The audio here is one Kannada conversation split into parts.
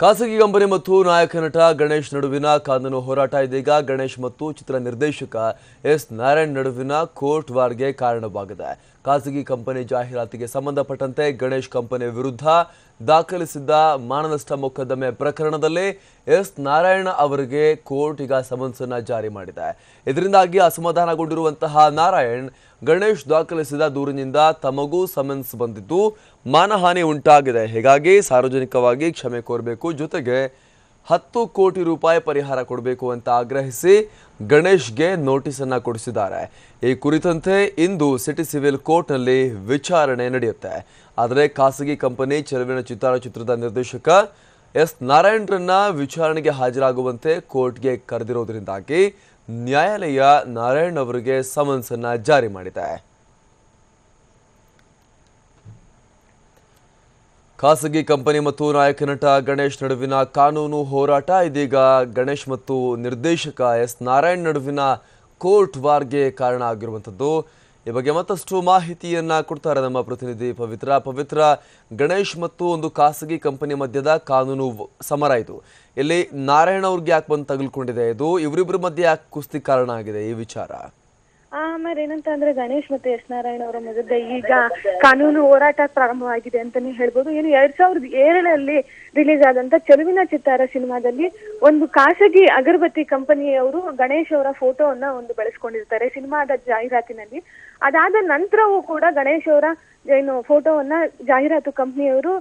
ಖಾಸಗಿ ಕಂಪನಿ ಮತ್ತು ನಾಯಕ ನಟ ಗಣೇಶ್ ನಡುವಿನ ಕಾನೂನು ಹೋರಾಟ ಇದೀಗ ಗಣೇಶ್ ಮತ್ತು ಚಿತ್ರ ನಿರ್ದೇಶಕ ಎಸ್ ನಾರಾಯಣ್ ನಡುವಿನ ಕೋರ್ಟ್ ವಾರ್ಗೆ ಕಾರಣವಾಗಿದೆ. ಖಾಸಗಿ ಕಂಪನಿ ಜಾಹೀರಾತಿಗೆ ಸಂಬಂಧಪಟ್ಟಂತೆ ಗಣೇಶ್ ಕಂಪನಿ ವಿರುದ್ಧ ದಾಖಲಿಸಿದ್ದ ಮಾನನಷ್ಟ ಮೊಕದ್ದಮೆ ಪ್ರಕರಣದಲ್ಲಿ ಎಸ್ ನಾರಾಯಣ್ ಅವರಿಗೆ ಕೋರ್ಟ್ ಈಗ ಸಮನ್ಸ್ ಅನ್ನು ಜಾರಿ ಮಾಡಿದೆ. ಇದರಿಂದಾಗಿ ಅಸಮಾಧಾನಗೊಂಡಿರುವಂತಹ ನಾರಾಯಣ್ ಗಣೇಶ್ ದಾಖಲಿಸಿದ ದೂರಿನಿಂದ ತಮಗೂ ಸಮನ್ಸ್ ಬಂದಿದ್ದು ಮಾನಹಾನಿ ಉಂಟಾಗಿದೆ, ಹೀಗಾಗಿ ಸಾರ್ವಜನಿಕವಾಗಿ ಕ್ಷಮೆ ಕೋರಬೇಕು, ಜೊತೆಗೆ 10 ಕೋಟಿ ರೂಪಾಯಿ ಪರಿಹಾರ ಕೊಡಬೇಕು ಅಂತ ಆಗ್ರಹಿಸಿ ಗಣೇಶ್ಗೆ ನೋಟಿಸ್ ಅನ್ನು ಕೊಡಿಸಿದ್ದಾರೆ. ಈ ಕುರಿತಂತೆ ಇಂದು ಸಿಟಿ ಸಿವಿಲ್ ಕೋರ್ಟ್ನಲ್ಲಿ ವಿಚಾರಣೆ ನಡೆಯುತ್ತೆ. ಆದರೆ ಖಾಸಗಿ ಕಂಪನಿ ಚೆಲುವಿನ ಚಿತ್ರದ ನಿರ್ದೇಶಕ ಎಸ್ ನಾರಾಯಣ್ರನ್ನ ವಿಚಾರಣೆಗೆ ಹಾಜರಾಗುವಂತೆ ಕೋರ್ಟ್ಗೆ ಕರೆದಿರೋದ್ರಿಂದಾಗಿ ನ್ಯಾಯಾಲಯ ನಾರಾಯಣ್ ಅವರಿಗೆ ಸಮನ್ಸ್ ಅನ್ನು ಜಾರಿ ಮಾಡಿದೆ. ಖಾಸಗಿ ಕಂಪನಿ ಮತ್ತು ನಾಯಕ ನಟ ಗಣೇಶ್ ನಡುವಿನ ಕಾನೂನು ಹೋರಾಟ ಇದೀಗ ಗಣೇಶ್ ಮತ್ತು ನಿರ್ದೇಶಕ ಎಸ್ ನಾರಾಯಣ್ ನಡುವಿನ ಕೋರ್ಟ್ ವಾರ್ಗೆ ಕಾರಣ ಆಗಿರುವಂಥದ್ದು. ಈ ಬಗ್ಗೆ ಮತ್ತಷ್ಟು ಮಾಹಿತಿಯನ್ನ ಕೊಡ್ತಾರೆ ನಮ್ಮ ಪ್ರತಿನಿಧಿ ಪವಿತ್ರ. ಗಣೇಶ್ ಮತ್ತು ಒಂದು ಖಾಸಗಿ ಕಂಪನಿ ಮಧ್ಯದ ಕಾನೂನು ಸಮರ ಇದು. ಇಲ್ಲಿ ನಾರಾಯಣ್ ಅವ್ರಿಗೆ ಯಾಕೆ ಬಂದು ತಗಲ್ಕೊಂಡಿದೆ, ಇದು ಇವರಿಬ್ಬರ ಮಧ್ಯೆ ಯಾಕೆ ಕುಸ್ತಿ ಕಾರಣ ಆಗಿದೆ ಈ ವಿಚಾರ? ಆಮೇಲೆ ಏನಂತ ಅಂದ್ರೆ ಗಣೇಶ್ ಮತ್ತೆ ಎಸ್ ನಾರಾಯಣ್ ಅವರ ಮಧ್ಯೆ ಈಗ ಕಾನೂನು ಹೋರಾಟ ಪ್ರಾರಂಭವಾಗಿದೆ ಅಂತಾನೆ ಹೇಳ್ಬೋದು. ಏನು 2007ರಲ್ಲಿ ರಿಲೀಸ್ ಆದಂತ ಚೆಲುವಿನ ಚಿತ್ತಾರ ಸಿನಿಮಾದಲ್ಲಿ ಒಂದು ಖಾಸಗಿ ಅಗರಬತ್ತಿ ಕಂಪನಿಯವರು ಗಣೇಶ್ ಅವರ ಫೋಟೋವನ್ನ ಬಳಸ್ಕೊಂಡಿರ್ತಾರೆ ಸಿನಿಮಾದ ಜಾಹೀರಾತಿನಲ್ಲಿ. ಅದಾದ ನಂತರವೂ ಕೂಡ ಗಣೇಶ್ ಅವರ ಏನು ಫೋಟೋವನ್ನ ಜಾಹೀರಾತು ಕಂಪನಿಯವರು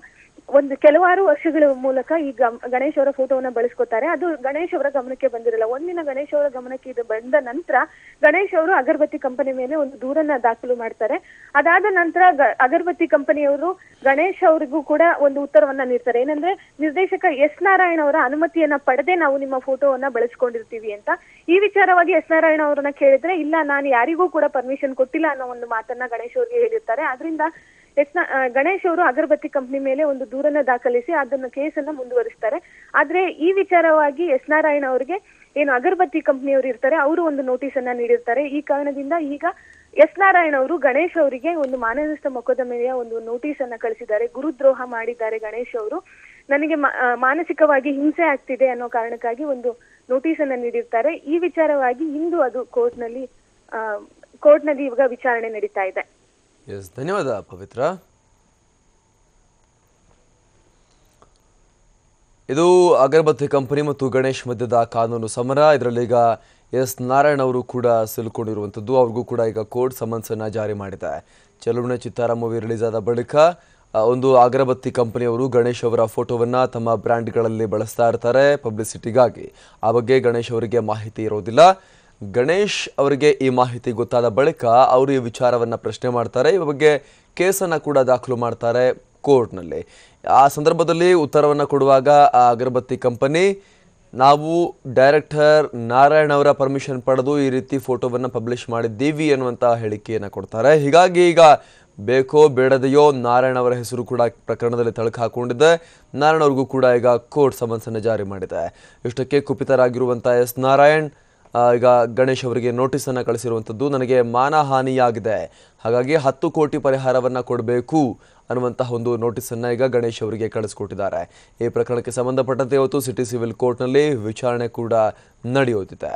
ಕೆಲವಾರು ವರ್ಷಗಳ ಮೂಲಕ ಈ ಗಣೇಶ್ ಅವರ ಫೋಟೋವನ್ನ ಬಳಸ್ಕೊತಾರೆ. ಅದು ಗಣೇಶ್ ಅವರ ಗಮನಕ್ಕೆ ಬಂದಿರಲ್ಲ. ಒಂದಿನ ಗಣೇಶ್ ಅವರ ಗಮನಕ್ಕೆ ಇದು ಬಂದ ನಂತರ ಗಣೇಶ್ ಅವರು ಅಗರಬತ್ತಿ ಕಂಪನಿ ಮೇಲೆ ಒಂದು ದೂರನ್ನ ದಾಖಲು ಮಾಡ್ತಾರೆ. ಅದಾದ ನಂತರ ಅಗರಬತ್ತಿ ಕಂಪನಿಯವರು ಗಣೇಶ್ ಅವರಿಗೂ ಕೂಡ ಒಂದು ಉತ್ತರವನ್ನ ನೀಡ್ತಾರೆ. ಏನಂದ್ರೆ ನಿರ್ದೇಶಕ ಎಸ್ ನಾರಾಯಣ್ ಅವರ ಅನುಮತಿಯನ್ನ ಪಡೆದೇ ನಾವು ನಿಮ್ಮ ಫೋಟೋವನ್ನ ಬಳಸ್ಕೊಂಡಿರ್ತೀವಿ ಅಂತ. ಈ ವಿಚಾರವಾಗಿ ಎಸ್ ನಾರಾಯಣ್ ಅವರನ್ನ ಕೇಳಿದ್ರೆ ಇಲ್ಲ, ನಾನು ಯಾರಿಗೂ ಕೂಡ ಪರ್ಮಿಷನ್ ಕೊಟ್ಟಿಲ್ಲ ಅನ್ನೋ ಒಂದು ಮಾತನ್ನ ಗಣೇಶ್ ಅವರಿಗೆ ಹೇಳಿರ್ತಾರೆ. ಆದ್ರಿಂದ ಗಣೇಶ್ ಅವರು ಅಗರಬತ್ತಿ ಕಂಪನಿ ಮೇಲೆ ಒಂದು ದೂರನ್ನ ದಾಖಲಿಸಿ ಅದನ್ನ ಕೇಸನ್ನ ಮುಂದುವರಿಸ್ತಾರೆ. ಆದ್ರೆ ಈ ವಿಚಾರವಾಗಿ ಎಸ್ ನಾರಾಯಣ್ ಅವರಿಗೆ ಏನು ಅಗರಬತ್ತಿ ಕಂಪನಿಯವರು ಇರ್ತಾರೆ ಅವರು ಒಂದು ನೋಟಿಸ್ ಅನ್ನ ನೀಡಿರ್ತಾರೆ. ಈ ಕಾರಣದಿಂದ ಈಗ ಎಸ್ ನಾರಾಯಣ್ ಅವರು ಗಣೇಶ್ ಅವರಿಗೆ ಒಂದು ಮಾನನಷ್ಟ ಮೊಕದ್ದಮೆಯ ಒಂದು ನೋಟಿಸ್ ಅನ್ನ ಕಳಿಸಿದ್ದಾರೆ. ಗುರುದ್ರೋಹ ಮಾಡಿದ್ದಾರೆ ಗಣೇಶ್ ಅವರು, ನನಗೆ ಮಾನಸಿಕವಾಗಿ ಹಿಂಸೆ ಆಗ್ತಿದೆ ಅನ್ನೋ ಕಾರಣಕ್ಕಾಗಿ ಒಂದು ನೋಟಿಸ್ ಅನ್ನ ನೀಡಿರ್ತಾರೆ. ಈ ವಿಚಾರವಾಗಿ ಇಂದು ಅದು ಕೋರ್ಟ್ನಲ್ಲಿ ಇವಾಗ ವಿಚಾರಣೆ ನಡೀತಾ ಇದೆ. ಧನ್ಯವಾದ ಪವಿತ್ರ. ಇದು ಅಗರಬತ್ತಿ ಕಂಪನಿ ಮತ್ತು ಗಣೇಶ್ ಮಧ್ಯದ ಕಾನೂನು ಸಮರ. ಇದರಲ್ಲಿ ಈಗ ಎಸ್ ನಾರಾಯಣ್ ಅವರು ಕೂಡ ಸಿಲುಕೊಂಡಿರುವಂಥದ್ದು. ಅವ್ರಿಗೂ ಕೂಡ ಈಗ ಕೋರ್ಟ್ ಸಮನ್ಸ್ ಅನ್ನ ಜಾರಿ ಮಾಡಿದೆ. ಚೆಲುವಿನ ಚಿತ್ತಾರ ಮೂವಿ ರಿಲೀಸ್ ಆದ ಬಳಿಕ ಒಂದು ಅಗರಬತ್ತಿ ಕಂಪನಿಯವರು ಗಣೇಶ್ ಅವರ ಫೋಟೋವನ್ನ ತಮ್ಮ ಬ್ರ್ಯಾಂಡ್ಗಳಲ್ಲಿ ಬಳಸ್ತಾ ಇರ್ತಾರೆ ಪಬ್ಲಿಸಿಟಿಗಾಗಿ. ಆ ಬಗ್ಗೆ ಗಣೇಶ್ ಅವರಿಗೆ ಮಾಹಿತಿ ಇರೋದಿಲ್ಲ. ಗಣೇಶ್ ಅವರಿಗೆ ಈ ಮಾಹಿತಿ ಗೊತ್ತಾದ ಬಳಿಕ ಅವರು ಈ ವಿಚಾರವನ್ನು ಪ್ರಶ್ನೆ ಮಾಡ್ತಾರೆ. ಈ ಬಗ್ಗೆ ಕೇಸನ್ನು ಕೂಡ ದಾಖಲು ಮಾಡ್ತಾರೆ ಕೋರ್ಟ್ನಲ್ಲಿ. ಆ ಸಂದರ್ಭದಲ್ಲಿ ಉತ್ತರವನ್ನು ಕೊಡುವಾಗ ಆ ಅಗರಬತ್ತಿ ಕಂಪನಿ ನಾವು ಡೈರೆಕ್ಟರ್ ನಾರಾಯಣ್ ಅವರ ಪರ್ಮಿಷನ್ ಪಡೆದು ಈ ರೀತಿ ಫೋಟೋವನ್ನು ಪಬ್ಲಿಷ್ ಮಾಡಿದ್ದೀವಿ ಅನ್ನುವಂಥ ಹೇಳಿಕೆಯನ್ನು ಕೊಡ್ತಾರೆ. ಹೀಗಾಗಿ ಈಗ ಬೇಕೋ ಬೇಡದೆಯೋ ನಾರಾಯಣ್ ಅವರ ಹೆಸರು ಕೂಡ ಪ್ರಕರಣದಲ್ಲಿ ತಳಕು ಹಾಕೊಂಡಿದೆ. ನಾರಾಯಣ್ ಅವ್ರಿಗೂ ಕೂಡ ಈಗ ಕೋರ್ಟ್ ಸಮನ್ಸನ್ನು ಜಾರಿ ಮಾಡಿದೆ. ಇಷ್ಟಕ್ಕೆ ಕುಪಿತರಾಗಿರುವಂಥ ಎಸ್ ನಾರಾಯಣ್ ಈಗ ಗಣೇಶ್ ಅವರಿಗೆ ನೋಟಿಸ್ ಅನ್ನು ಕಳಿಸಿರುವಂಥದ್ದು. ನನಗೆ ಮಾನಹಾನಿಯಾಗಿದೆ, ಹಾಗಾಗಿ 10 ಕೋಟಿ ಪರಿಹಾರವನ್ನು ಕೊಡಬೇಕು ಅನ್ನುವಂತಹ ಒಂದು ನೋಟಿಸ್ ಅನ್ನು ಈಗ ಗಣೇಶ್ ಅವರಿಗೆ ಕಳಿಸ್ಕೊಟ್ಟಿದ್ದಾರೆ. ಈ ಪ್ರಕರಣಕ್ಕೆ ಸಂಬಂಧಪಟ್ಟಂತೆ ಇವತ್ತು ಸಿಟಿ ಸಿವಿಲ್ ಕೋರ್ಟ್ನಲ್ಲಿ ವಿಚಾರಣೆ ಕೂಡ ನಡೆಯುತ್ತಿದೆ.